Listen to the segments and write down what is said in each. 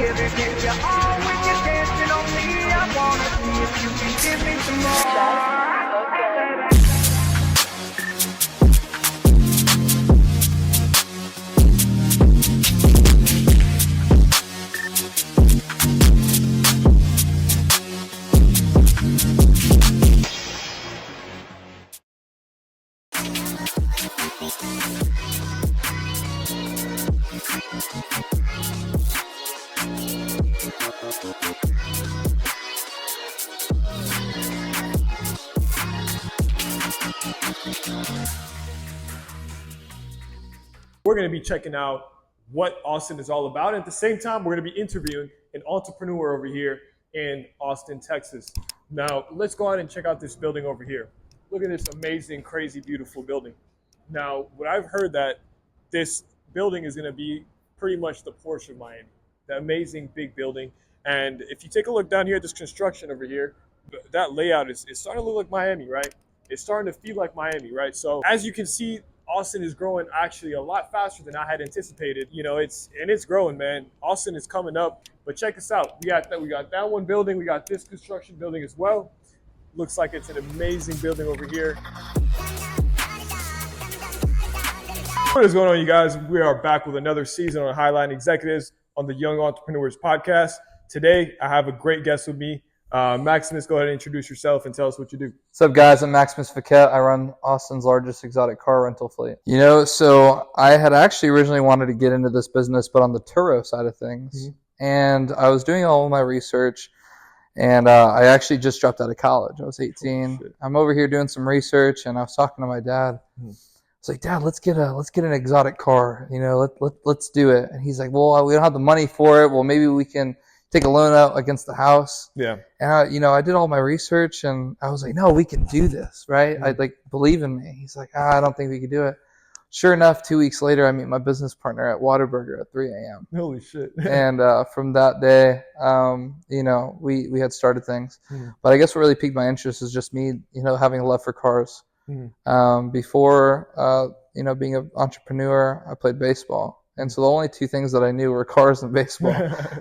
give it all when you're dancing on me. I wanna see if you can give me some more. We're going to be checking out what Austin is all about. And at the same time, we're going to be interviewing an entrepreneur over here in Austin, Texas. Now, let's go ahead and check out this building over here. Look at this amazing, crazy, beautiful building. Now, what I've heard that this building is going to be pretty much the Porsche of Miami, the amazing big building. And if you take a look down here at this construction over here, that layout is starting to look like Miami, right? It's starting to feel like Miami, right? So as you can see, Austin is growing actually a lot faster than I had anticipated. You know, it's growing, man. Austin is coming up, but check us out. We got that one building. We got this construction building as well. Looks like it's an amazing building over here. What is going on, you guys? We are back with another season on HighLine Executives on the Young Entrepreneurs Podcast. Today, I have a great guest with me. Maximus, go ahead and introduce yourself and tell us what you do. What's up, guys? I'm Maximus Vecchiet. I run Austin's largest exotic car rental fleet. You know, so I had actually originally wanted to get into this business, but on the Turo side of things. Mm-hmm. And I was doing all of my research, and I actually just dropped out of college. I was 18. I'm over here doing some research, and I was talking to my dad. Mm-hmm. I was like, Dad, let's get an exotic car. You know, let's do it. And he's like, well, we don't have the money for it. Well, maybe we can take a loan out against the house. Yeah. And I did all my research, and I was like, no, we can do this, right? Mm-hmm. I'd believe in me. He's like, I don't think we can do it. Sure enough, 2 weeks later, I meet my business partner at Whataburger at 3 a.m. Holy shit. And from that day, we had started things. Mm-hmm. But I guess what really piqued my interest is just me, having a love for cars. Mm-hmm. Before, being an entrepreneur, I played baseball. And so the only two things that I knew were cars and baseball.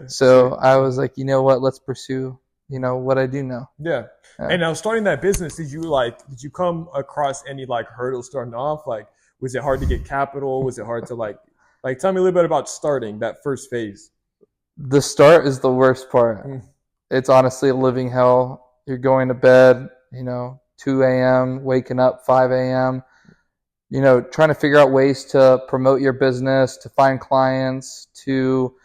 So I was like, you know what, let's pursue, what I do know. Yeah. And now starting that business, did you come across any hurdles starting off? Was it hard to get capital? Was it hard to tell me a little bit about starting that first phase? The start is the worst part. It's honestly a living hell. You're going to bed, 2 a.m., waking up 5 a.m., trying to figure out ways to promote your business, to find clients, to,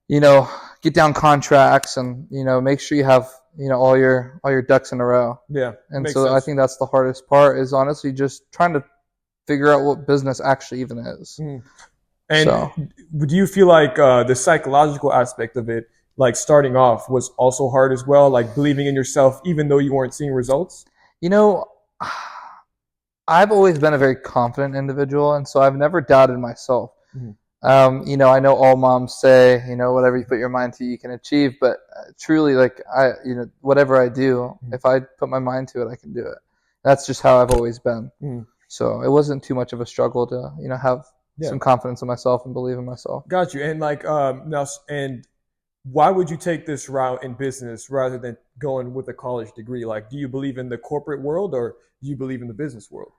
get down contracts and, make sure you have, all your ducks in a row. Yeah. And so sense. I think that's the hardest part is honestly just trying to figure out what business actually even is. And do you feel like the psychological aspect of it, starting off, was also hard as well? Believing in yourself, even though you weren't seeing results? I've always been a very confident individual, and so I've never doubted myself. Mm-hmm. I know all moms say, whatever you put your mind to, you can achieve. But truly, whatever I do, if I put my mind to it, I can do it. That's just how I've always been. Mm-hmm. So it wasn't too much of a struggle to, have some confidence in myself and believe in myself. Got you. And now, and why would you take this route in business rather than going with a college degree? Do you believe in the corporate world or do you believe in the business world?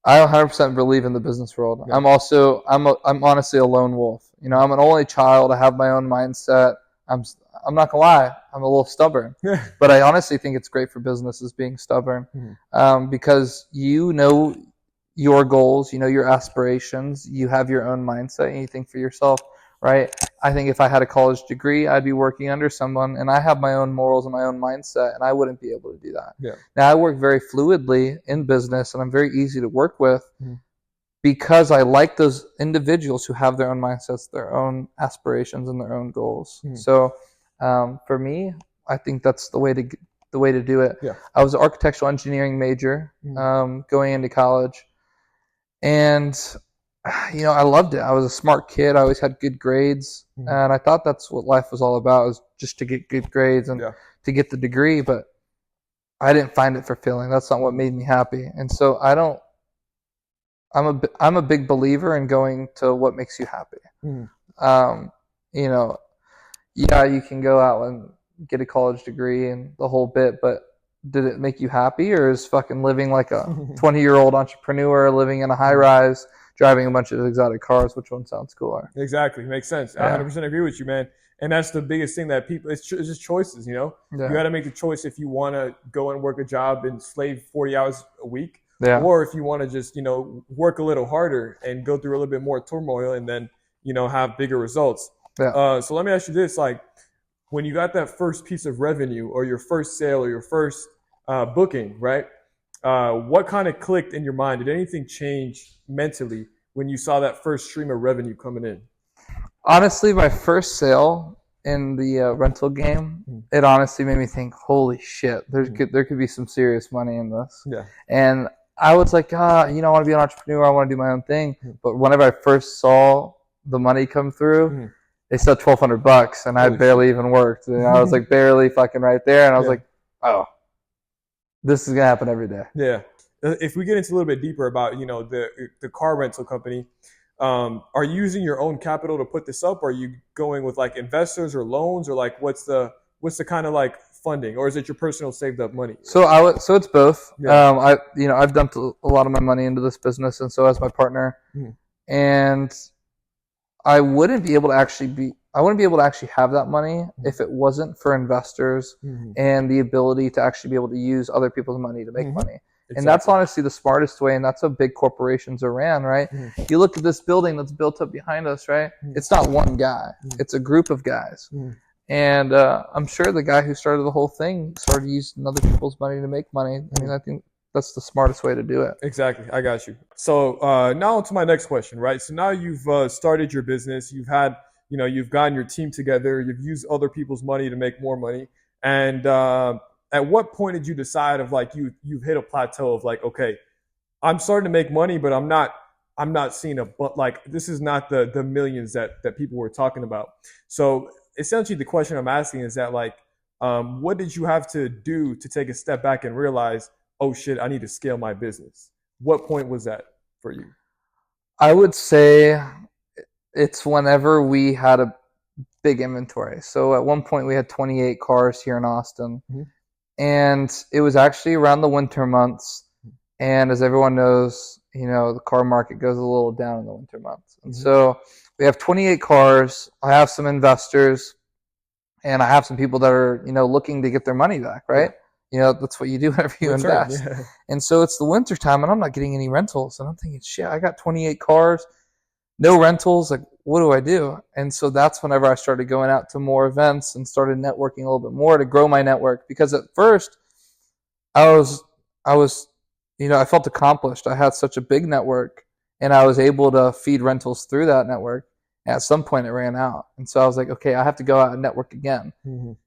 I 100% believe in the business world. Yeah. I'm honestly a lone wolf. I'm an only child. I have my own mindset. I'm not gonna lie. I'm a little stubborn, but I honestly think it's great for businesses being stubborn, because your goals, your aspirations, you have your own mindset, and you think for yourself, right? I think if I had a college degree, I'd be working under someone, and I have my own morals and my own mindset, and I wouldn't be able to do that. Yeah. Now, I work very fluidly in business, and I'm very easy to work with because I like those individuals who have their own mindsets, their own aspirations, and their own goals. So for me, I think that's the way to do it. Yeah. I was an architectural engineering major going into college, and I loved it. I was a smart kid. I always had good grades. And I thought that's what life was all about, is just to get good grades and to get the degree. But I didn't find it fulfilling. That's not what made me happy. And so I'm a big believer in going to what makes you happy. Yeah, you can go out and get a college degree and the whole bit, but did it make you happy, or is fucking living like a 20-year-old entrepreneur, living in a high rise, driving a bunch of exotic cars, which one sounds cooler? Exactly. Makes sense. I Yeah. 100% agree with you, man. And that's the biggest thing that people, it's just choices, you know? Yeah. You got to make the choice if you want to go and work a job and slave 40 hours a week, Yeah. or if you want to just, you know, work a little harder and go through a little bit more turmoil and then, you know, have bigger results. Yeah. So let me ask you this, like, when you got that first piece of revenue or your first sale or your first booking, right? What kind of clicked in your mind? Did anything change mentally when you saw that first stream of revenue coming in? Honestly, my first sale in the rental game, it honestly made me think, holy shit, there could be some serious money in this. Yeah. And I was like, you know, I want to be an entrepreneur. I want to do my own thing. But whenever I first saw the money come through, they said $1,200, and I barely even worked. And I was like barely fucking right there. And I was like, oh, this is going to happen every day. Yeah. If we get into a little bit deeper about, you know, the car rental company, are you using your own capital to put this up? Or are you going with like investors or loans, or like what's the kind of like funding, or is it your personal saved up money? So so it's both. Yeah. I've dumped a lot of my money into this business, and so has my partner. And I wouldn't be able to actually have that money if it wasn't for investors and the ability to actually be able to use other people's money to make money. Exactly. And that's honestly the smartest way, and that's how big corporations are ran, right? You look at this building that's built up behind us, right? It's not one guy. It's a group of guys. And I'm sure the guy who started the whole thing started using other people's money to make money. I mean, I think that's the smartest way to do it. Exactly. I got you. So now on to my next question, right? So now you've started your business. You've had, you know, you've gotten your team together. You've used other people's money to make more money. And at what point did you decide of like you've hit a plateau of like, okay, I'm starting to make money, but I'm not seeing like this is not the millions that people were talking about. So essentially the question I'm asking is that like, what did you have to do to take a step back and realize, oh shit, I need to scale my business? What point was that for you? I would say it's whenever we had a big inventory. So at one point we had 28 cars here in Austin, and it was actually around the winter months. And as everyone knows, you know, the car market goes a little down in the winter months. And so we have 28 cars. I have some investors, and I have some people that are, you know, looking to get their money back, right? You know, that's what you do whenever you invest. Yeah. And so it's the winter time, and I'm not getting any rentals. And I'm thinking, shit, I got 28 cars, no rentals. Like, what do I do? And so that's whenever I started going out to more events and started networking a little bit more to grow my network. Because at first I was, you know, I felt accomplished. I had such a big network, and I was able to feed rentals through that network. And at some point it ran out. And so I was like, okay, I have to go out and network again.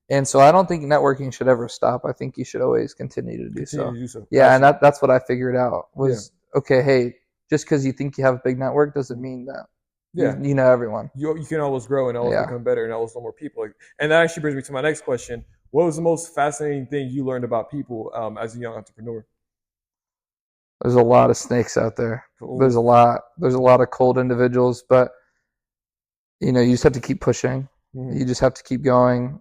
And so I don't think networking should ever stop. I think you should always continue to do so. Yeah, and that's what I figured out was, okay, hey, just because you think you have a big network doesn't mean that you know everyone. You can always grow and always become better and always know more people. And that actually brings me to my next question. What was the most fascinating thing you learned about people as a young entrepreneur? There's a lot of snakes out there. There's a lot of cold individuals, but you know, you just have to keep pushing. You just have to keep going.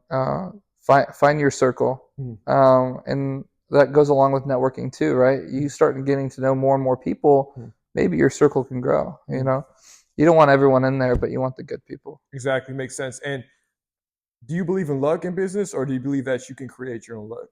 Find your circle. And that goes along with networking too, right? You start getting to know more and more people, maybe your circle can grow, you know? You don't want everyone in there, but you want the good people. Exactly. Makes sense. And do you believe in luck in business, or do you believe that you can create your own luck?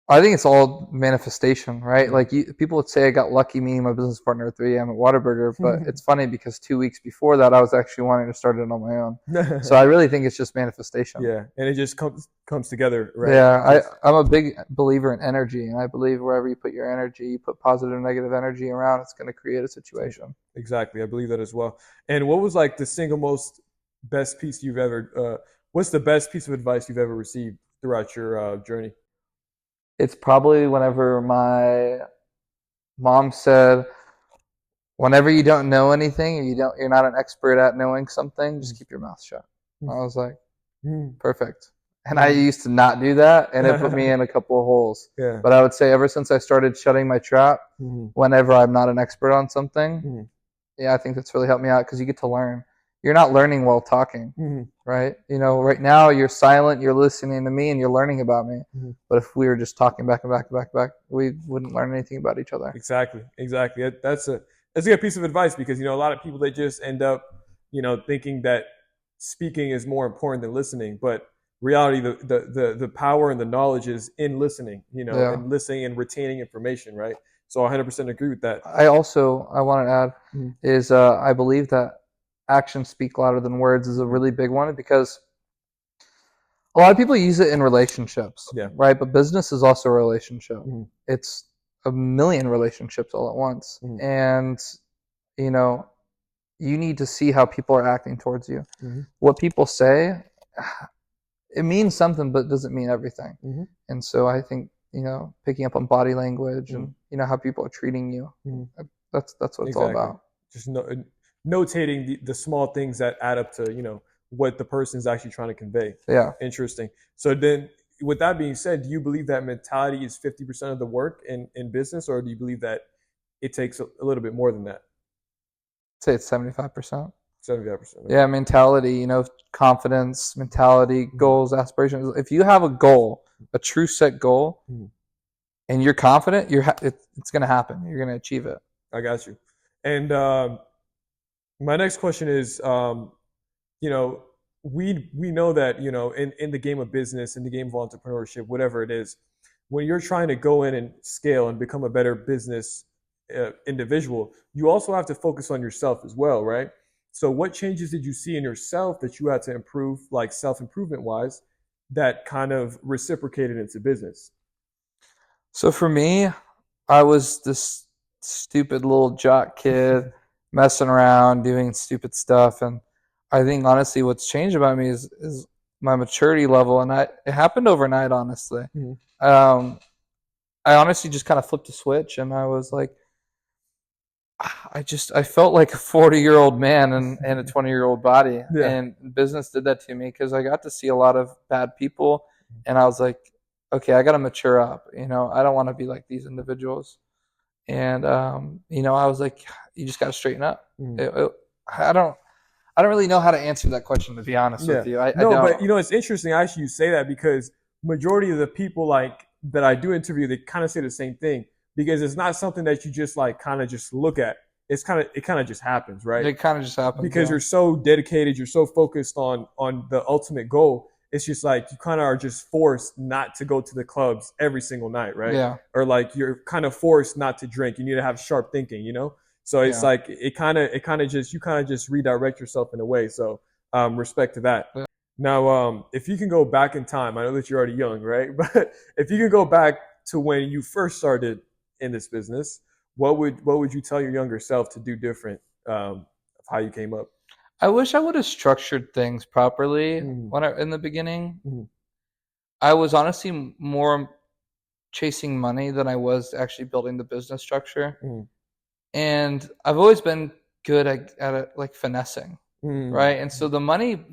I think it's all manifestation, right? Like people would say I got lucky meeting my business partner at 3 a.m. at Whataburger, but it's funny because 2 weeks before that, I was actually wanting to start it on my own. So I really think it's just manifestation. Yeah, and it just comes together, right? Yeah, I'm a big believer in energy, and I believe wherever you put your energy, you put positive and negative energy around, it's going to create a situation. Exactly, I believe that as well. And what was like the single most best piece you've ever, what's the best piece of advice you've ever received throughout your journey? It's probably whenever my mom said, whenever you don't know anything, or you're not an expert at knowing something, just keep your mouth shut. I was like, perfect. And I used to not do that, and it put me in a couple of holes. But I would say ever since I started shutting my trap, whenever I'm not an expert on something, I think that's really helped me out because you get to learn. you're not learning while talking, right? You know, right now you're silent, you're listening to me, and you're learning about me. But if we were just talking back and back and back and back, we wouldn't learn anything about each other. Exactly. That's a good piece of advice, because you know a lot of people, they just end up, you know, thinking that speaking is more important than listening, but reality, the power and the knowledge is in listening, you know, Yeah. and listening and retaining information, right? So I 100% agree with that. I want to add is I believe that actions speak louder than words is a really big one, because a lot of people use it in relationships, Yeah. right? But business is also a relationship. It's a million relationships all at once. And, you know, you need to see how people are acting towards you. What people say, it means something, but it doesn't mean everything. And so I think, you know, picking up on body language and, you know, how people are treating you, that's what it's all about. Just notating the small things that add up to, you know, what the person is actually trying to convey. Yeah. Interesting. So then, with that being said, do you believe that mentality is 50% of the work in business, or do you believe that it takes a little bit more than that? I'd say it's 75%. 75%. Yeah, mentality, you know, confidence, mentality, goals, aspirations. If you have a goal, a true set goal, and you're confident, it's going to happen. You're going to achieve it. I got you. And my next question is, you know, we know that, you know, in the game of business, in the game of entrepreneurship, whatever it is, when you're trying to go in and scale and become a better business individual, you also have to focus on yourself as well, right? So what changes did you see in yourself that you had to improve, like self-improvement wise, that kind of reciprocated into business? So for me, I was this stupid little jock kid messing around, doing stupid stuff. And I think honestly what's changed about me is my maturity level. And it happened overnight, honestly. I honestly just kind of flipped a switch, and I was like, I felt like a 40-year-old man in a 20-year-old body. Yeah. And business did that to me, because I got to see a lot of bad people, and I was like, okay, I got to mature up. You know, I don't want to be like these individuals. And you know, I was like, you just got to straighten up. I don't really know how to answer that question, to be honest with you. I don't. But you know, it's interesting actually you say that, because majority of the people like that I do interview, they kind of say the same thing, because it's not something that you just like kind of just look at. It kind of just happens, right? It kind of just happens because you're so dedicated, you're so focused on the ultimate goal. It's just like you kind of are just forced not to go to the clubs every single night, right? Yeah. Or like you're kind of forced not to drink. You need to have sharp thinking, you know? So it's like you kind of just redirect yourself in a way. So respect to that. Yeah. Now, if you can go back in time, I know that you're already young, right? But if you can go back to when you first started in this business, what would you tell your younger self to do different of how you came up? I wish I would have structured things properly in the beginning. I was honestly more chasing money than I was actually building the business structure. And I've always been good at it, like finessing, right? And so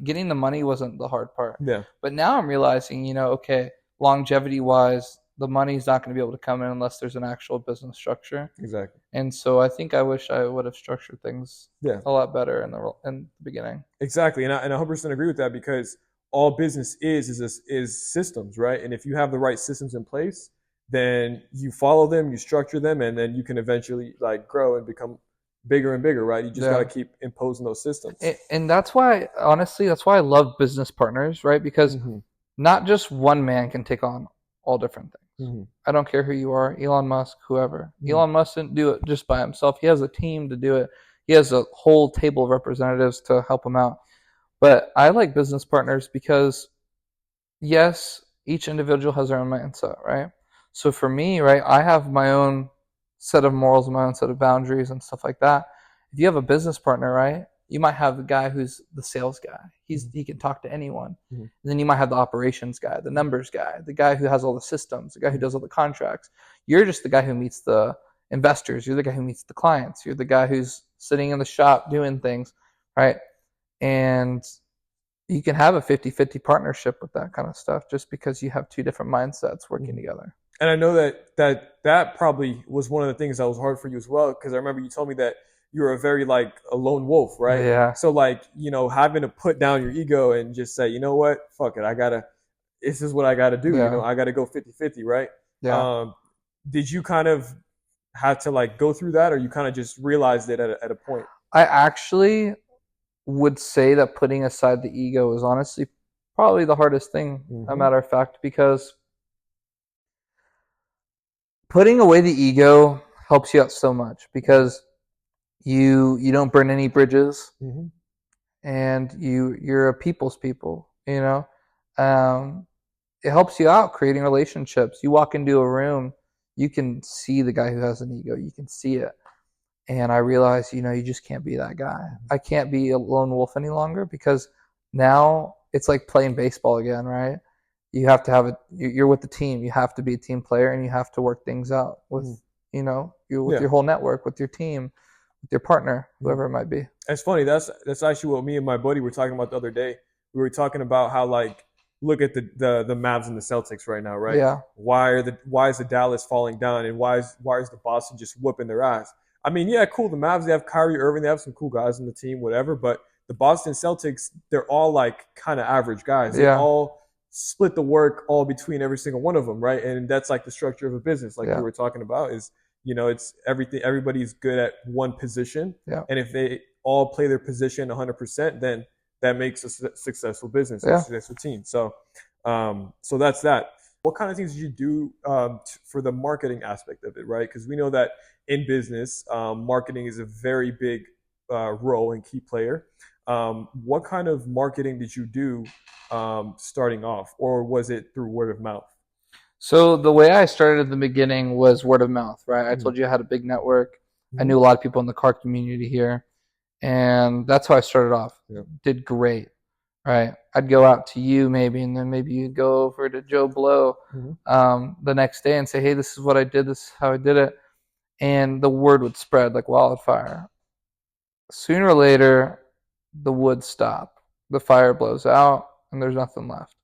getting the money wasn't the hard part. Yeah. But now I'm realizing, you know, okay, longevity wise, the money's not going to be able to come in unless there's an actual business structure. Exactly. And so I think I wish I would have structured things a lot better in the beginning. Exactly. And I 100% agree with that, because all business is systems, right? And if you have the right systems in place, then you follow them, you structure them, and then you can eventually like grow and become bigger and bigger, right? You just got to keep imposing those systems. And that's why, honestly, that's why I love business partners, right? Because not just one man can take on all different things. I don't care who you are, Elon Musk, whoever. Elon Musk didn't do it just by himself. He has a team to do it. He has a whole table of representatives to help him out. But I like business partners because, yes, each individual has their own mindset, right? So for me, right, I have my own set of morals, my own set of boundaries and stuff like that. If you have a business partner, right, you might have the guy who's the sales guy. He can talk to anyone. And then you might have the operations guy, the numbers guy, the guy who has all the systems, the guy who does all the contracts. You're just the guy who meets the investors. You're the guy who meets the clients. You're the guy who's sitting in the shop doing things, right? And you can have a 50-50 partnership with that kind of stuff just because you have two different mindsets working together. And I know that probably was one of the things that was hard for you as well, because I remember you told me that you're a very like a lone wolf, right? Yeah. So like, you know, having to put down your ego and just say, you know what, fuck it, this is what I gotta do. Yeah. You know, I gotta go 50-50, right? Yeah. Did you kind of have to like go through that, or you kind of just realized it at a point? I actually would say that putting aside the ego is honestly probably the hardest thing, a matter of fact, because putting away the ego helps you out so much, because you don't burn any bridges, and you're a people's people, you know. It helps you out creating relationships. You walk into a room, you can see the guy who has an ego, you can see it. And I realized, you know, you just can't be that guy. I can't be a lone wolf any longer, because now it's like playing baseball again, right? You have to have you're with the team. You have to be a team player, and you have to work things out with, you know, with your whole network, with your team, with your partner, whoever it might be. It's funny. That's actually what me and my buddy were talking about the other day. We were talking about how, like, look at the Mavs and the Celtics right now, right? Yeah. Why is the Dallas falling down, and why is the Boston just whooping their ass? I mean, yeah, cool. The Mavs, they have Kyrie Irving, they have some cool guys on the team, whatever. But the Boston Celtics, they're all like kind of average guys. They all split the work all between every single one of them, right? And that's like the structure of a business, like we were talking about, is, you know, it's everything. Everybody's good at one position, and if they all play their position 100%, then that makes a successful business, a successful team. So, so that's that. What kind of things did you do for the marketing aspect of it, right? Because we know that in business, marketing is a very big role and key player. What kind of marketing did you do starting off, or was it through word of mouth? So the way I started at the beginning was word of mouth, right? I told you I had a big network. I knew a lot of people in the car community here, and that's how I started off. Did great, right? I'd go out to you maybe, and then maybe you'd go over to Joe Blow the next day and say, hey, this is what I did, this is how I did it. And the word would spread like wildfire. Sooner or later, the wood stop. The fire blows out, and there's nothing left.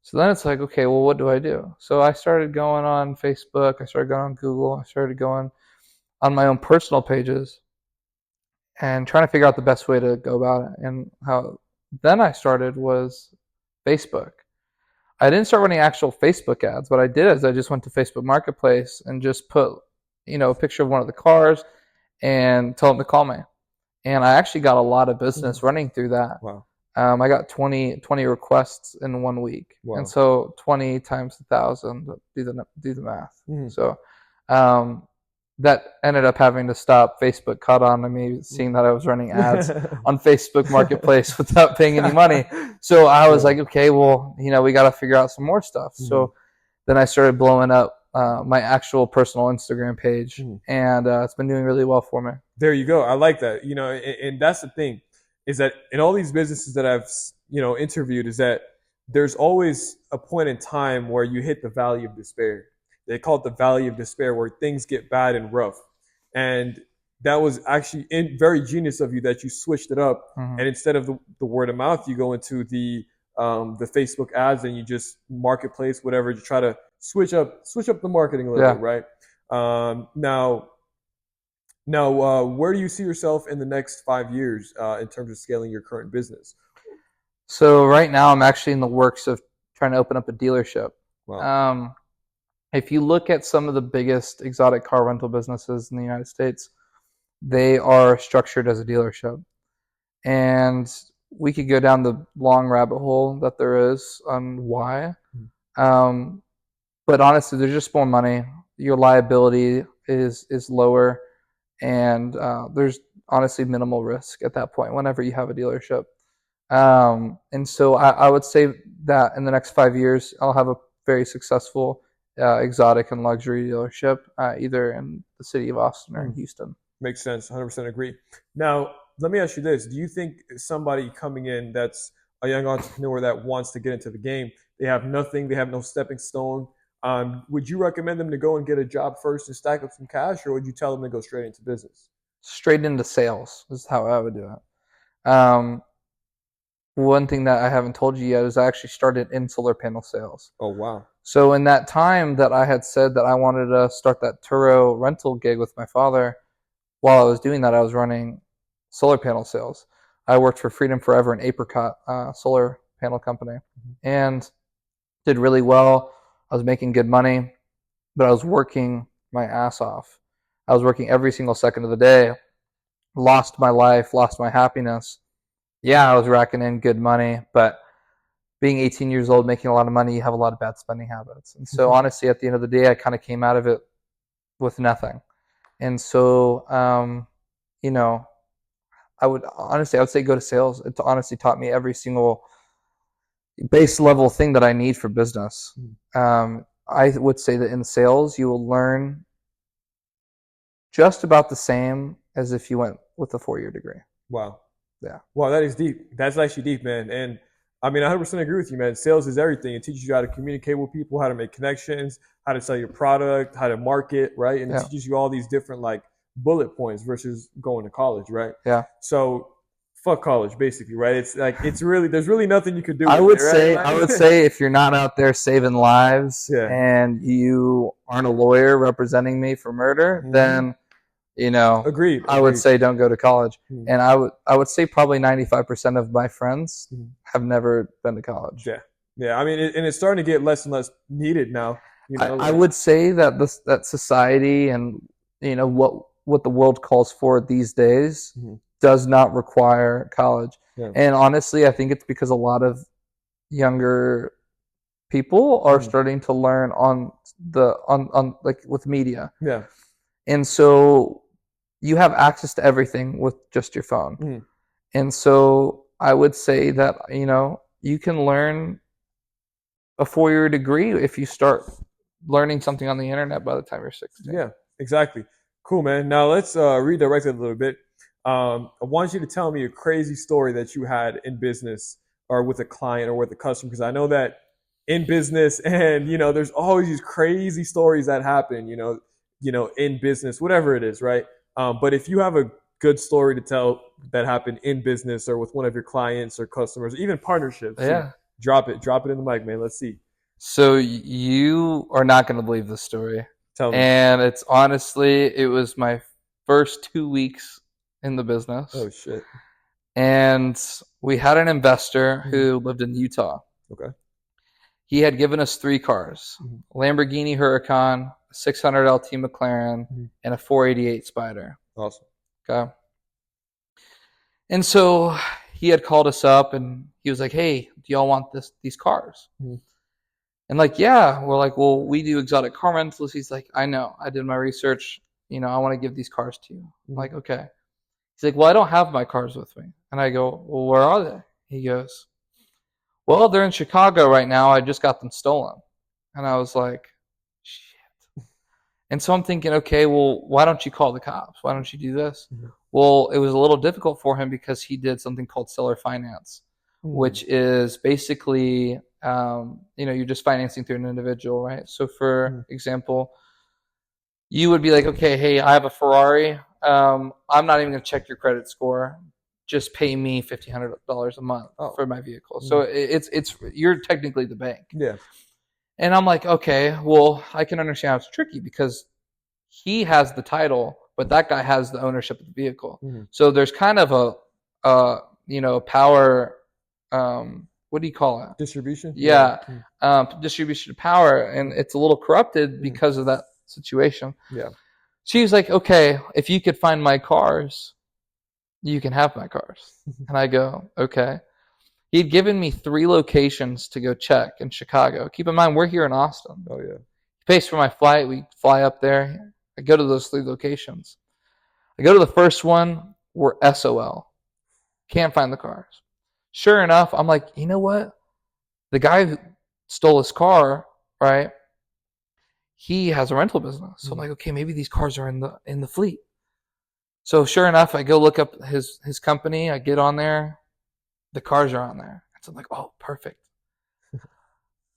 So then it's like, okay, well, what do I do? So I started going on Facebook. I started going on Google. I started going on my own personal pages and trying to figure out the best way to go about it. And how then I started was Facebook. I didn't start running actual Facebook ads. What I did is I just went to Facebook Marketplace and just put, you know, a picture of one of the cars and told them to call me. And I actually got a lot of business running through that. Wow. I got 20 requests in 1 week. Wow. And so 20 times 1,000, do the math. So that ended up having to stop. Facebook caught on to me, seeing that I was running ads on Facebook Marketplace without paying any money. So I was like, okay, well, you know, we got to figure out some more stuff. So then I started blowing up my actual personal Instagram page, and it's been doing really well for me. There you go. I like that. You know, and that's the thing, is that in all these businesses that I've, you know, interviewed, is that there's always a point in time where you hit the valley of despair. They call it the valley of despair, where things get bad and rough. And that was actually very genius of you that you switched it up. And instead of the word of mouth, you go into the Facebook ads, and you just marketplace, whatever, you try to switch up the marketing a little bit, right? Now, where do you see yourself in the next 5 years in terms of scaling your current business? So right now I'm actually in the works of trying to open up a dealership. Wow. If you look at some of the biggest exotic car rental businesses in the United States, they are structured as a dealership. And we could go down the long rabbit hole that there is on why. But honestly, there's just more money. Your liability is lower. And there's honestly minimal risk at that point whenever you have a dealership. And so I would say that in the next 5 years, I'll have a very successful exotic and luxury dealership, either in the city of Austin or in Houston. Makes sense. 100% agree. Now, let me ask you this. Do you think somebody coming in that's a young entrepreneur that wants to get into the game, they have nothing, they have no stepping stone, would you recommend them to go and get a job first and stack up some cash, or would you tell them to go straight into business? Straight into sales is how I would do it. One thing that I haven't told you yet is I actually started in solar panel sales. Oh, wow. So in that time that I had said that I wanted to start that Turo rental gig with my father, while I was doing that, I was running solar panel sales. I worked for Freedom Forever and Apricot solar panel company, and did really well. I was making good money, but I was working my ass off. I was working every single second of the day. Lost my life, lost my happiness. Yeah, I was racking in good money, but being 18 years old, making a lot of money, you have a lot of bad spending habits. And so honestly, at the end of the day, I kind of came out of it with nothing. And so, you know, I would say go to sales. It honestly taught me every single base level thing that I need for business. I would say that in sales, you will learn just about the same as if you went with a 4-year degree. Wow. Yeah. Wow, that is deep. That's actually deep, man. And I mean, I 100% agree with you, man. Sales is everything. It teaches you how to communicate with people, how to make connections, how to sell your product, how to market, right? And it teaches you all these different like bullet points versus going to college, right? Yeah. So fuck college, basically, right? It's like there's really nothing you could do. I would say if you're not out there saving lives Yeah. and you aren't a lawyer representing me for murder, then Agreed. I would say don't go to college. And I would say probably 95% of my friends have never been to college. Yeah. Yeah. I mean, and it's starting to get less and less needed now. You know, I would say that that society and what the world calls for these days does not require college. Yeah. And honestly, I think it's because a lot of younger people are starting to learn on like with media. Yeah. And so you have access to everything with just your phone. And so I would say that, you can learn a 4-year degree if you start learning something on the internet by the time you're 16. Yeah, exactly. Cool, man. Now let's redirect it a little bit. I want you to tell me a crazy story that you had in business or with a client or with a customer, because I know that in business and, there's always these crazy stories that happen, in business, whatever it is, right? But if you have a good story to tell that happened in business or with one of your clients or customers, even partnerships, drop it in the mic, man. Let's see. So you are not going to believe this story. Tell me. And it was my first 2 weeks in the business. Oh, shit. And we had an investor who lived in Utah. Okay. He had given us 3 cars, a Lamborghini Huracan, a 600 LT McLaren, and a 488 Spider. Awesome. Okay. And so he had called us up and he was like, "Hey, do y'all want these cars?" And like, yeah, we're like, "Well, we do exotic car rentals." He's like, "I know. I did my research. I want to give these cars to you." I'm like, "Okay." He's like, "Well, I don't have my cars with me." And I go, "Well, where are they?" He goes, "Well, they're in Chicago right now. I just got them stolen." And I was like, shit. And so I'm thinking, okay, well, why don't you call the cops? Why don't you do this? Well, it was a little difficult for him because he did something called seller finance, which is basically, you're just financing through an individual, right? So for example, you would be like, okay, hey, I have a Ferrari. I'm not even going to check your credit score. Just pay me $1,500 a month for my vehicle. So it's you're technically the bank. Yeah. And I'm like, okay, well, I can understand how it's tricky because he has the title, but that guy has the ownership of the vehicle. So there's kind of a power, what do you call it? Distribution? Yeah. Distribution of power. And it's a little corrupted because of that situation. Yeah. She's like, okay, if you could find my cars, you can have my cars. And I go, okay. He'd given me 3 locations to go check in Chicago. Keep in mind, we're here in Austin. Oh, yeah. He pays for my flight. We fly up there. I go to those 3 locations. I go to the first one. We're SOL. Can't find the cars. Sure enough, I'm like, you know what? The guy who stole his car, right? He has a rental business. So I'm like, okay, maybe these cars are in the fleet. So sure enough, I go look up his company. I get on there. The cars are on there. So I'm like, oh, perfect.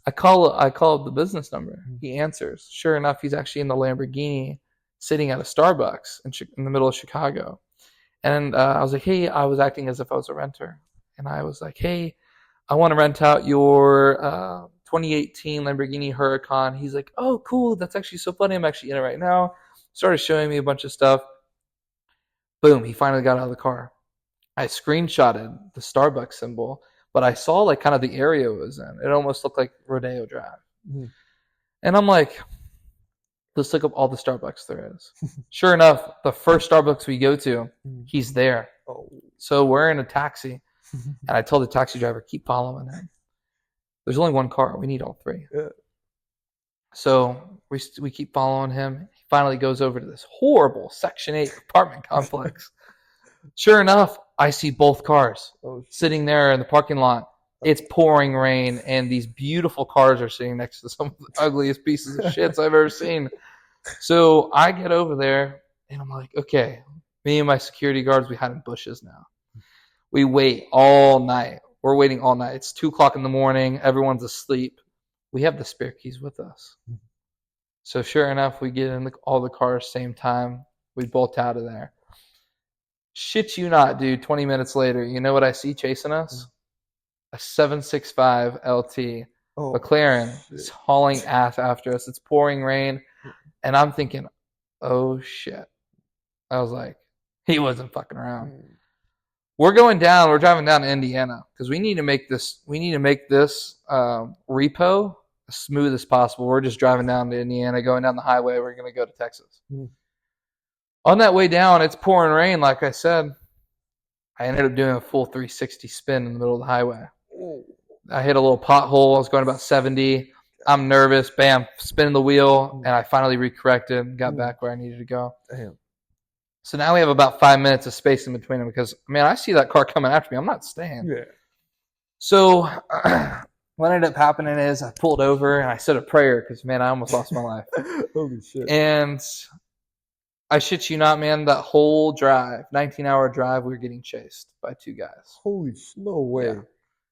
I call up the business number. He answers. Sure enough, he's actually in the Lamborghini sitting at a Starbucks in the middle of Chicago. And I was like, hey, I was acting as if I was a renter. And I was like, hey, I want to rent out your 2018 Lamborghini Huracan. He's like, oh, cool. That's actually so funny. I'm actually in it right now. Started showing me a bunch of stuff. Boom, he finally got out of the car. I screenshotted the Starbucks symbol, but I saw like kind of the area it was in. It almost looked like Rodeo Drive. Mm-hmm. And I'm like, let's look up all the Starbucks there is. Sure enough, the first Starbucks we go to, he's there. Oh. So we're in a taxi, and I told the taxi driver, keep following him. There's only one car. We need all three. Yeah. So we keep following him. He finally goes over to this horrible Section 8 apartment complex. Sure enough, I see both cars sitting there in the parking lot. It's pouring rain, and these beautiful cars are sitting next to some of the ugliest pieces of shits I've ever seen. So I get over there, and I'm like, okay, me and my security guards, we hide in bushes now. We wait all night. We're waiting all night. It's 2 o'clock in the morning. Everyone's asleep. We have the spare keys with us. So sure enough, we get in all the cars same time. We bolt out of there. Shit you not, dude. 20 minutes later, you know what I see chasing us? A 765 LT McLaren is hauling ass after us. It's pouring rain. And I'm thinking, oh, shit. I was like, he wasn't fucking around. We're driving down to Indiana because we need to make this repo as smooth as possible. We're just driving down to Indiana, going down the highway. We're going to go to Texas. On that way down, it's pouring rain, like I said. I ended up doing a full 360 spin in the middle of the highway. I hit a little pothole. I was going about 70. I'm nervous. Bam, spinning the wheel, and I finally recorrected and got back where I needed to go. Damn. So now we have about 5 minutes of space in between them because, man, I see that car coming after me. I'm not staying. Yeah. So what ended up happening is I pulled over and I said a prayer because, man, I almost lost my life. Holy shit. And I shit you not, man, that whole drive, 19-hour drive, we were getting chased by 2 guys. Holy no way. Yeah.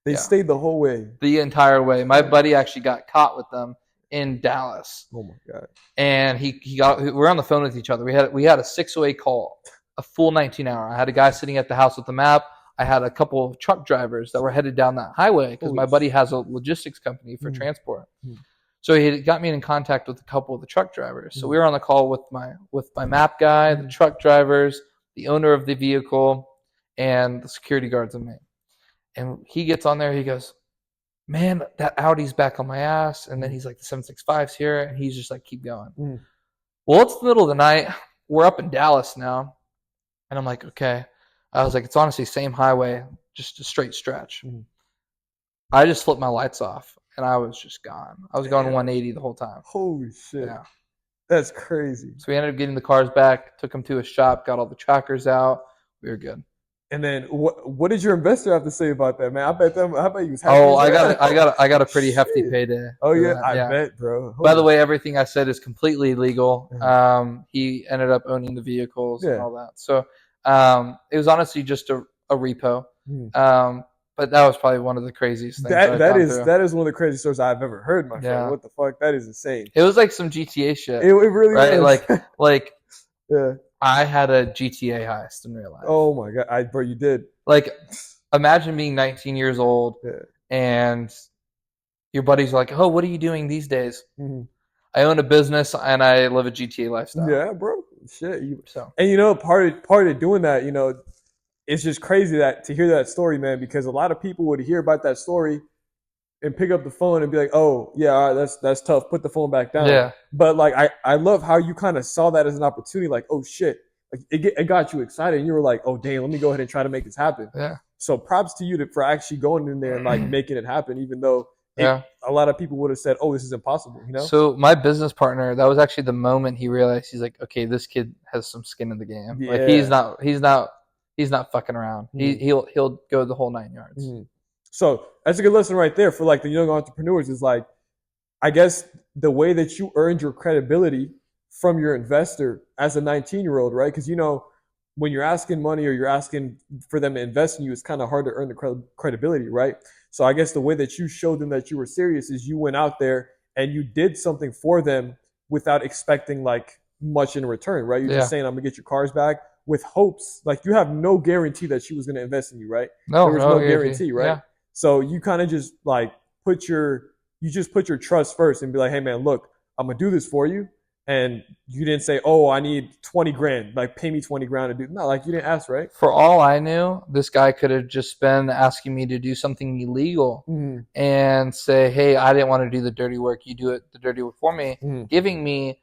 They stayed the whole way. The entire way. My buddy actually got caught with them in Dallas. Oh my God. And we're on the phone with each other. We had a 608 call, a full 19-hour. I had a guy sitting at the house with the map. I had a couple of truck drivers that were headed down that highway because my buddy has a logistics company for transport. So he got me in contact with a couple of the truck drivers. So we were on the call with my map guy, the truck drivers, the owner of the vehicle, and the security guards and me. And he gets on there. He goes, man, that Audi's back on my ass. And then he's like, the 765's here. And he's just like, keep going. Well, it's the middle of the night. We're up in Dallas now. And I'm like, okay. I was like, it's honestly same highway, just a straight stretch. I just flipped my lights off. And I was just gone. I was going 180 the whole time. Holy shit. Yeah. That's crazy. So we ended up getting the cars back, took them to a shop, got all the trackers out. We were good. And then what did your investor have to say about that, man? I bet he was happy. Oh, I got a pretty hefty payday. Oh yeah, I bet, bro. By the way, everything I said is completely legal. He ended up owning the vehicles and all that. So it was honestly just a repo. But that was probably one of the craziest things. That is one of the craziest stories I've ever heard, my friend. What the fuck? That is insane. It was like some GTA shit. It really was. Like yeah. I had a GTA heist in real life. Oh my God, bro, you did. Like, imagine being 19 years old and your buddies are like, "Oh, what are you doing these days?" I own a business and I live a GTA lifestyle. Yeah, bro. Shit. And you know, part of doing that, you know, it's just crazy to hear that story, man, because a lot of people would hear about that story and pick up the phone and be like, oh, yeah, all right, that's tough. Put the phone back down. Yeah. But, like, I love how you kind of saw that as an opportunity, like, oh, shit. Like, it got you excited, and you were like, oh, damn, let me go ahead and try to make this happen. Yeah. So props to you for actually going in there and, like, making it happen, even though a lot of people would have said, oh, this is impossible, you know? So my business partner, that was actually the moment he realized, he's like, okay, this kid has some skin in the game. Yeah. Like, he's not fucking around. He'll go the whole 9 yards. So that's a good lesson right there for like the young entrepreneurs is like, I guess the way that you earned your credibility from your investor as a 19-year-old, right? Because, you know, when you're asking money or you're asking for them to invest in you, it's kind of hard to earn the credibility, right? So I guess the way that you showed them that you were serious is you went out there and you did something for them without expecting like much in return, right? You're just saying, I'm gonna get your cars back with hopes. Like you have no guarantee that she was going to invest in you, right? No, there was no guarantee, right? Yeah. So you kind of just like put your trust first and be like, hey man, look, I'm gonna do this for you. and you didn't say, "Oh, I need 20 grand. Like, pay me 20 grand to do." No, like you didn't ask, right? For all I knew, this guy could have just been asking me to do something illegal and say, "Hey, I didn't want to do the dirty work. You do the dirty work for me," giving me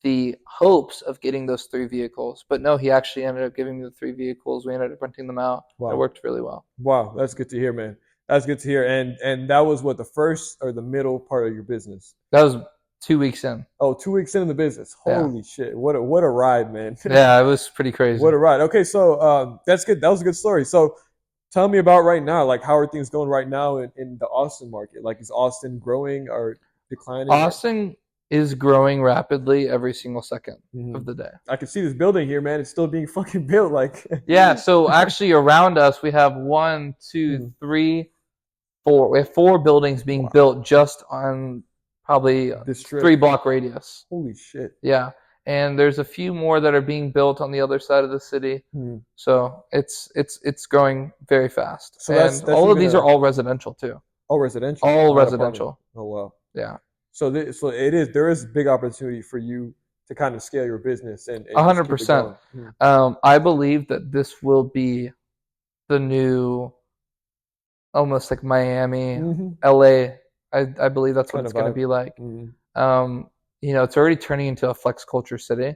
the hopes of getting those 3 vehicles. But no, he actually ended up giving me the 3 vehicles. We ended up renting them out. Wow. It worked really well. Wow, that's good to hear, man. That's good to hear. And that was what, the first or the middle part of your business? That was 2 weeks in. Oh, 2 weeks in the business. Holy shit. What a ride, man. Yeah, it was pretty crazy. What a ride. Okay, so that's good. That was a good story. So tell me about right now. Like, how are things going right now in the Austin market? Like, is Austin growing or declining? Austin is growing rapidly every single second of the day. I can see this building here, man. It's still being fucking built. Like, yeah. So actually, around us, we have 1, 2, 3, 4. We have 4 buildings being built just on probably this 3-block radius. Holy shit. Yeah. And there's a few more that are being built on the other side of the city. So it's growing very fast. So that's all of these are all residential too. Oh, residential. All residential. Oh, wow. Yeah. So there is big opportunity for you to kind of scale your business and 100%. I believe that this will be the new, almost like Miami, LA. I believe that's what it's going to be like. It's already turning into a flex culture city,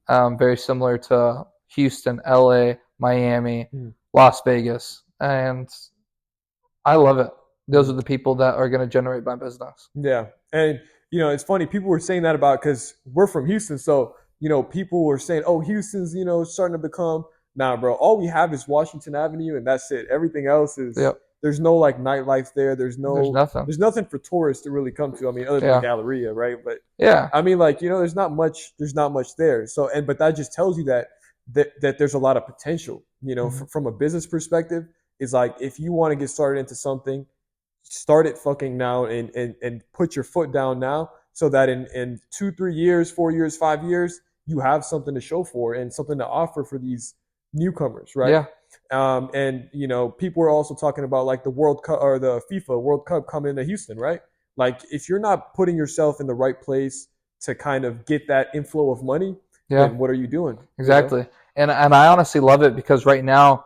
very similar to Houston, LA, Miami, Las Vegas, and I love it. Those are the people that are going to generate my business. Yeah. And, it's funny. People were saying that about, because we're from Houston. So, people were saying, oh, Houston's, starting to become, nah, bro, all we have is Washington Avenue and that's it. Everything else is, there's no like nightlife there. There's nothing for tourists to really come to. I mean, other than Galleria, right? But I mean, like, there's not much there. So, but that just tells you that there's a lot of potential, from a business perspective. Is like, if you want to get started into something, start it fucking now and put your foot down now, so that in 2, 3 years, 4 years, 5 years, you have something to show for and something to offer for these newcomers, right? Yeah. And people are also talking about like the World Cup or the FIFA World Cup coming to Houston, right? Like, if you're not putting yourself in the right place to kind of get that inflow of money, then what are you doing? Exactly. And I honestly love it, because right now,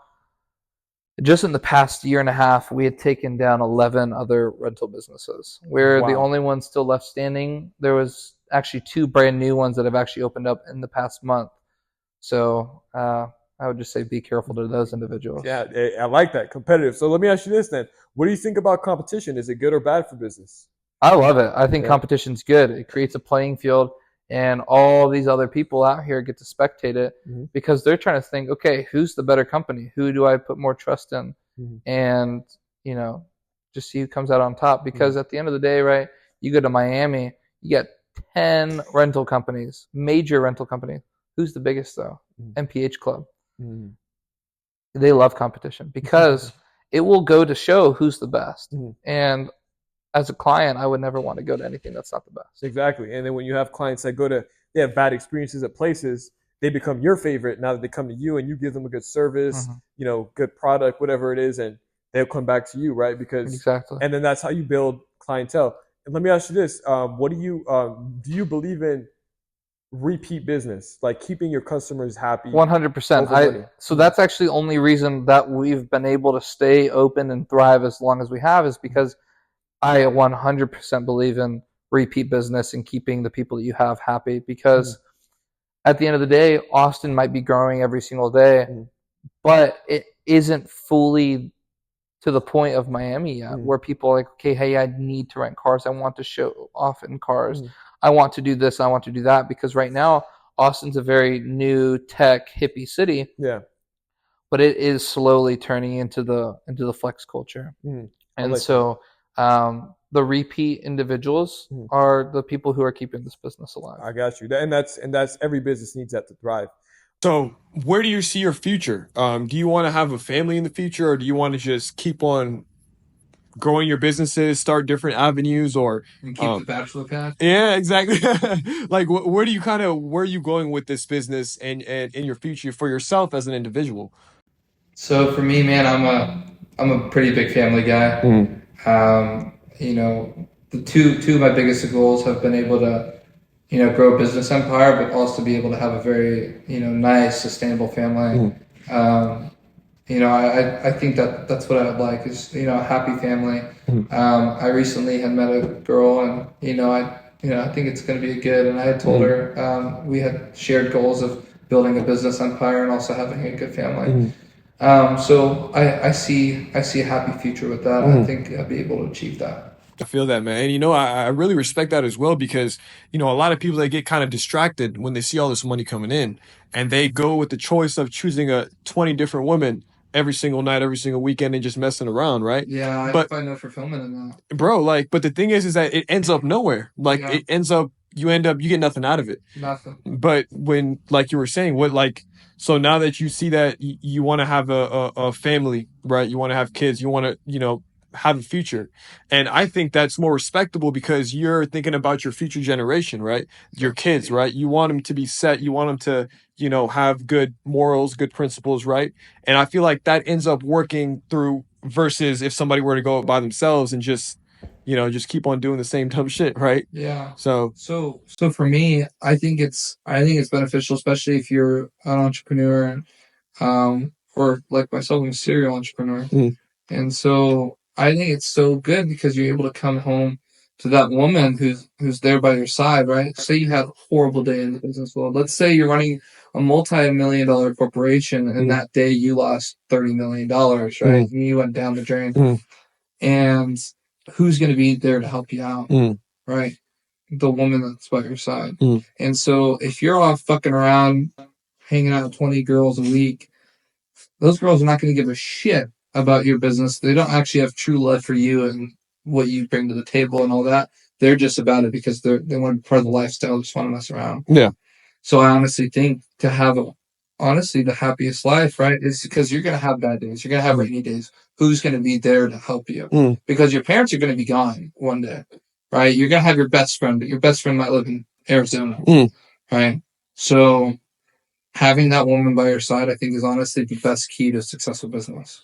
just in the past year and a half, we had taken down 11 other rental businesses. We're the only ones still left standing. There was actually 2 brand new ones that have actually opened up in the past month. So I would just say be careful to those individuals. Yeah, I like that. Competitive. So let me ask you this then. What do you think about competition? Is it good or bad for business? I love it. I think competition's good. It creates a playing field, and all these other people out here get to spectate it, because they're trying to think, okay, who's the better company? Who do I put more trust in? And, just see who comes out on top. Because at the end of the day, right, you go to Miami, you get 10 rental companies, major rental companies. Who's the biggest, though? MPH Club. They love competition, because it will go to show who's the best. And as a client, I would never want to go to anything that's not the best. Exactly. And then when you have clients that they have bad experiences at places, they become your favorite now that they come to you and you give them a good service, good product, whatever it is, and they'll come back to you, right? Because and then that's how you build clientele. And let me ask you this: what do you believe in repeat business, like keeping your customers happy? 100%. So that's actually the only reason that we've been able to stay open and thrive as long as we have, is because I 100% believe in repeat business and keeping the people that you have happy, because at the end of the day, Austin might be growing every single day, but it isn't fully to the point of Miami yet, where people are like, okay, hey, I need to rent cars. I want to show off in cars. I want to do this. I want to do that, because right now Austin's a very new tech hippie city. Yeah. But it is slowly turning into the flex culture. And so the repeat individuals are the people who are keeping this business alive. I got you. And that's every business needs that to thrive. So where do you see your future? Do you want to have a family in the future, or do you want to just keep on growing your businesses, start different avenues, or and keep the bachelor pad? Yeah, exactly. Like, where are you going with this business and in your future for yourself as an individual? So for me, man, I'm a pretty big family guy. The two of my biggest goals have been able to grow a business empire, but also be able to have a very, nice, sustainable family. I think that's what I would like is, a happy family. I recently had met a girl and, I think it's going to be good. And I had told her, we had shared goals of building a business empire and also having a good family. So I see a happy future with that. I think I'll be able to achieve that. I feel that, man. And, I really respect that as well because, a lot of people, they get kind of distracted when they see all this money coming in and they go with the choice of choosing 20 different women every single night, every single weekend and just messing around, right? Yeah, I But find no fulfillment in that. bro, but the thing is that it ends up nowhere. Yeah. It ends up, you get nothing out of it. Nothing. But when, like you were saying, so now that you see that you want to have a family, right? You want to have kids, you want to, have a future. And I think that's more respectable because you're thinking about your future generation, right? Your kids, right? You want them to be set. You want them to, have good morals, good principles, right? And I feel like that ends up working through versus if somebody were to go by themselves and just keep on doing the same dumb shit, right? Yeah. So For me, I think it's beneficial, especially if you're an entrepreneur, or like myself, I'm a serial entrepreneur. And so I think it's so good because you're able to come home to that woman who's there by your side, right? Say you have a horrible day in the business world. Let's say you're running a multi-million-dollar corporation and that day you lost $30 million, right? And you went down the drain. And who's going to be there to help you out, right? The woman that's by your side. And so if you're off fucking around, hanging out with 20 girls a week, those girls are not going to give a shit about your business. They don't actually have true love for you and what you bring to the table and all that. They're just about it because they want to be part of the lifestyle, just want to mess around. yeah. So I honestly think to have the happiest life, right, is because you're going to have bad days. You're going to have rainy days. Who's going to be there to help you? Because your parents are going to be gone one day, right? You're going to have your best friend, but your best friend might live in Arizona, right? So having that woman by your side, I think, is honestly the best key to successful business.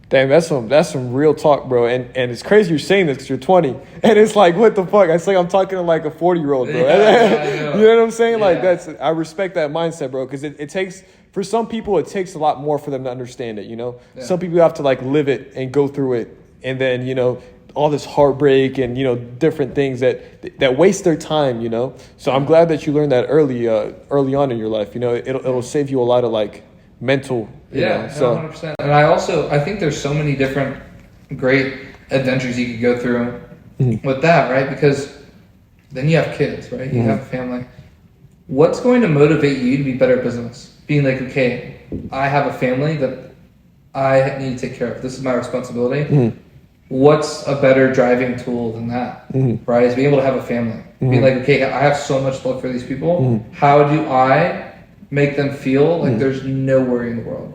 Damn, that's some real talk, bro. And it's crazy you're saying this because you're 20, and it's like, what the fuck? It's like I'm talking to like a 40-year-old, bro. Yeah, you know what I'm saying? Yeah. Like I respect that mindset, bro, because it takes, for some people, it takes a lot more for them to understand it. Yeah. Some people have to like live it and go through it, and then all this heartbreak and different things that waste their time. So I'm glad that you learned that early on in your life. It'll save you a lot of like mental. So 100%. And I think there's so many different great adventures you could go through with that, right? Because then you have kids, right? You have a family. What's going to motivate you to be better at business? Being like, okay, I have a family that I need to take care of. This is my responsibility. What's a better driving tool than that, right? Is being able to have a family. Being like, okay, I have so much love for these people. How do I make them feel like there's no worry in the world?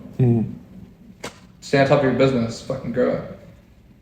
Stay on top of your business, fucking grow it.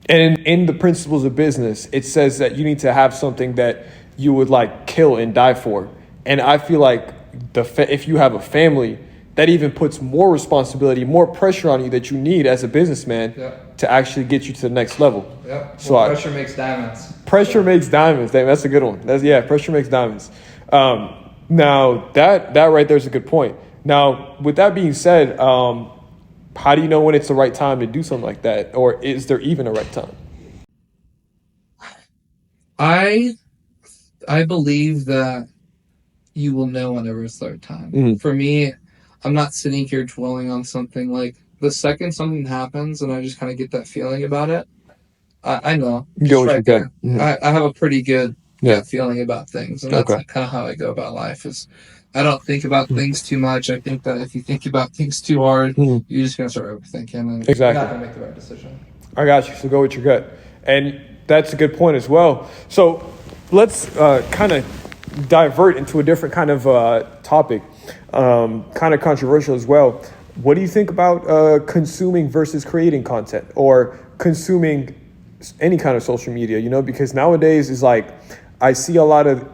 And in the principles of business, it says that you need to have something that you would like kill and die for. And I feel like if you have a family, that even puts more responsibility, more pressure on you that you need as a businessman to actually get you to the next level. Yep. So pressure makes diamonds. Pressure makes diamonds. That's a good one. Pressure makes diamonds. Now that right there is a good point. Now, with that being said, how do you know when it's the right time to do something like that? Or is there even a right time? I believe that you will know whenever it's the right time. For me, I'm not sitting here dwelling on something. Like the second something happens and I just kind of get that feeling about it, I know. I have a pretty good feeling about things. And that's kind of how I go about life. Is I don't think about things too much. I think that if you think about things too hard, you're just going to start overthinking and you're not going to make the right decision. I got you. So go with your gut. And that's a good point as well. So let's kind of divert into a different kind of topic, kind of controversial as well. What do you think about consuming versus creating content or consuming any kind of social media? Because nowadays is like, I see a lot of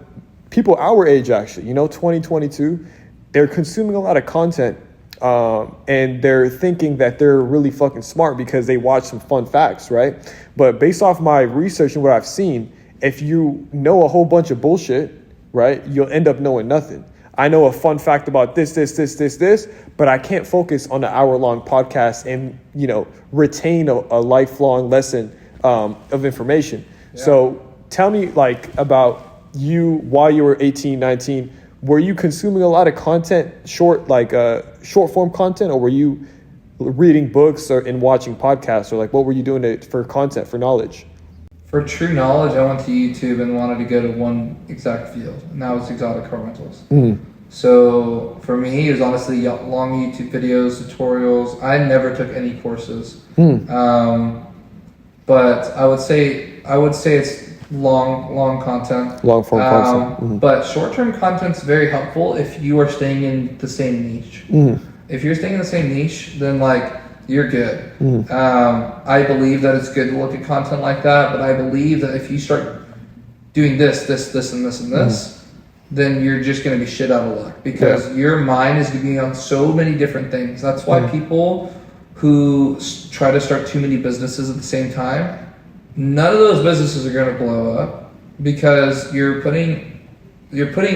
people our age, actually, 2022, they're consuming a lot of content and they're thinking that they're really fucking smart because they watch some fun facts, right? But based off my research and what I've seen, if you know a whole bunch of bullshit, right? You'll end up knowing nothing. I know a fun fact about this, but I can't focus on an hour-long podcast and, retain a lifelong lesson of information. Yeah. So tell me about you while you were 18, 19, were you consuming a lot of content, short form content, or were you reading books and watching podcasts, or what were you doing for content, for knowledge? For true knowledge, I went to YouTube and wanted to go to one exact field, and that was exotic car rentals. So for me, it was honestly long YouTube videos, tutorials. I never took any courses, but I would say it's long content, long form content. But short term content's very helpful if you are staying in the same niche. If you're staying in the same niche, then you're good. I believe that it's good to look at content like that, but I believe that if you start doing this, and this, then you're just going to be shit out of luck, because your mind is going to be on so many different things. That's why people who try to start too many businesses at the same time, none of those businesses are going to blow up, because you're putting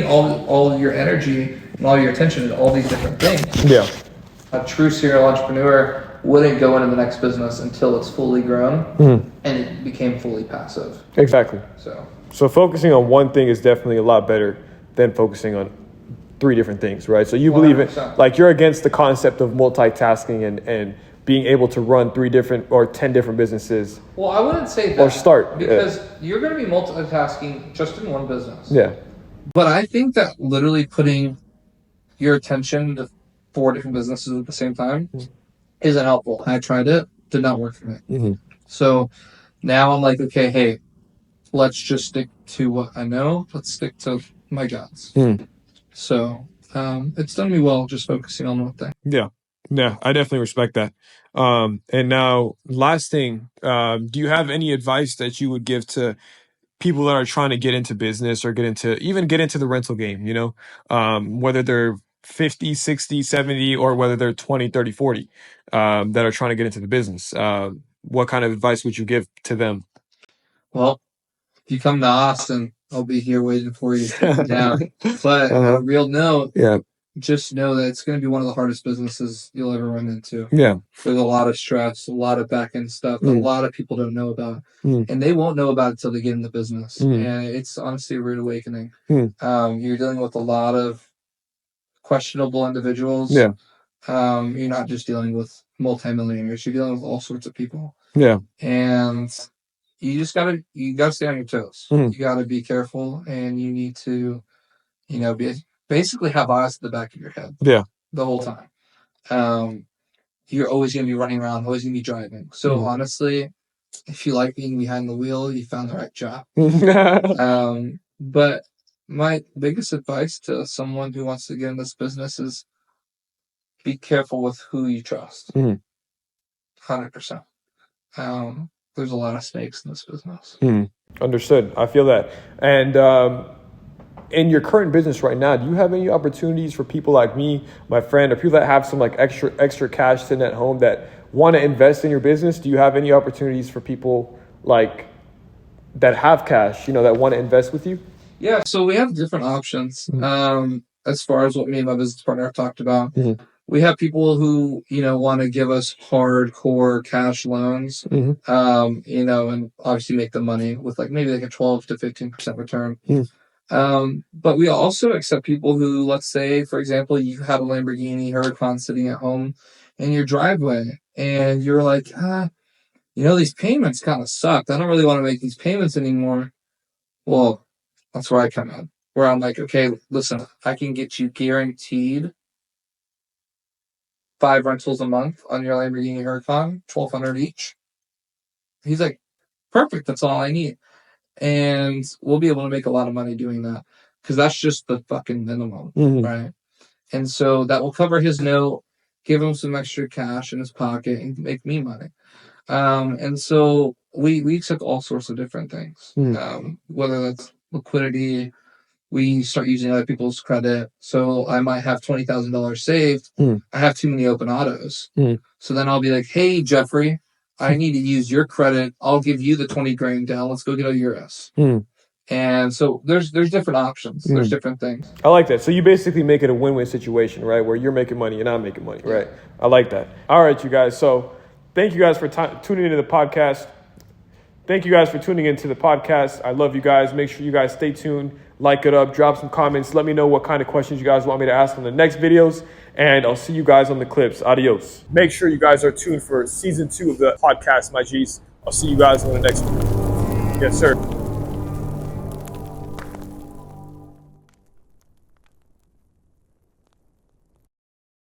all your energy and all your attention into all these different things. Yeah. A true serial entrepreneur wouldn't go into the next business until it's fully grown and it became fully passive. Exactly. So focusing on one thing is definitely a lot better than focusing on 3 different things, right? So you 100%. Believe it, you're against the concept of multitasking and being able to run 3 different or 10 different businesses. Well, I wouldn't say that. Or start. Because you're going to be multitasking just in one business. Yeah. But I think that literally putting your attention to 4 different businesses at the same time isn't helpful. I tried it, did not work for me. So now I'm like, okay, hey, let's just stick to what I know. Let's stick to my guts. So it's done me well just focusing on one thing. Yeah, I definitely respect that. And now, last thing, do you have any advice that you would give to people that are trying to get into business or get into the rental game, whether they're 50, 60, 70, or whether they're 20, 30, 40, that are trying to get into the business? What kind of advice would you give to them? Well, if you come to Austin, I'll be here waiting for you down. But on a real note, just know that it's going to be one of the hardest businesses you'll ever run into. Yeah. There's a lot of stress, a lot of back end stuff that a lot of people don't know about. And they won't know about it until they get in the business. And it's honestly a rude awakening. You're dealing with a lot of questionable individuals. Yeah. You're not just dealing with multimillionaires, you're dealing with all sorts of people. Yeah. And you gotta stay on your toes. You gotta be careful, and you need to, basically have eyes at the back of your head. Yeah. The whole time. You're always gonna be running around, always gonna be driving. So honestly, if you like being behind the wheel, you found the right job. But my biggest advice to someone who wants to get in this business is be careful with who you trust. 100%. There's a lot of snakes in this business. Understood. I feel that. And in your current business right now, do you have any opportunities for people like me, my friend, or people that have some extra cash sitting at home that want to invest in your business? Do you have any opportunities for people that have cash, that want to invest with you? Yeah, so we have different options. As far as what me and my business partner have talked about. We have people who, want to give us hardcore cash loans, and obviously make the money with maybe a 12 to 15% return. But we also accept people who, let's say, for example, you have a Lamborghini Huracan sitting at home in your driveway, and you're like, these payments kind of suck. I don't really want to make these payments anymore. Well, that's where I come in, where I'm like, okay, listen, I can get you guaranteed 5 rentals a month on your Lamborghini Huracan, $1,200 each. He's like, perfect, that's all I need. And we'll be able to make a lot of money doing that, because that's just the fucking minimum, right? And so that will cover his note, give him some extra cash in his pocket, and make me money. And so we took all sorts of different things, whether that's liquidity. We start using other people's credit. So I might have $20,000 saved. I have too many open autos. So then I'll be like, hey, Jeffrey, I need to use your credit. I'll give you the 20 grand down. Let's go get a Urus. And so there's different options. There's different things. I like that. So you basically make it a win-win situation, right? Where you're making money and I'm making money, right? I like that. All right, you guys. So thank you guys for tuning into the podcast. Thank you guys for tuning into the podcast. I love you guys. Make sure you guys stay tuned, like it up, drop some comments. Let me know what kind of questions you guys want me to ask in the next videos. And I'll see you guys on the clips. Adios. Make sure you guys are tuned for season 2 of the podcast, my G's. I'll see you guys on the next one. Yes, sir.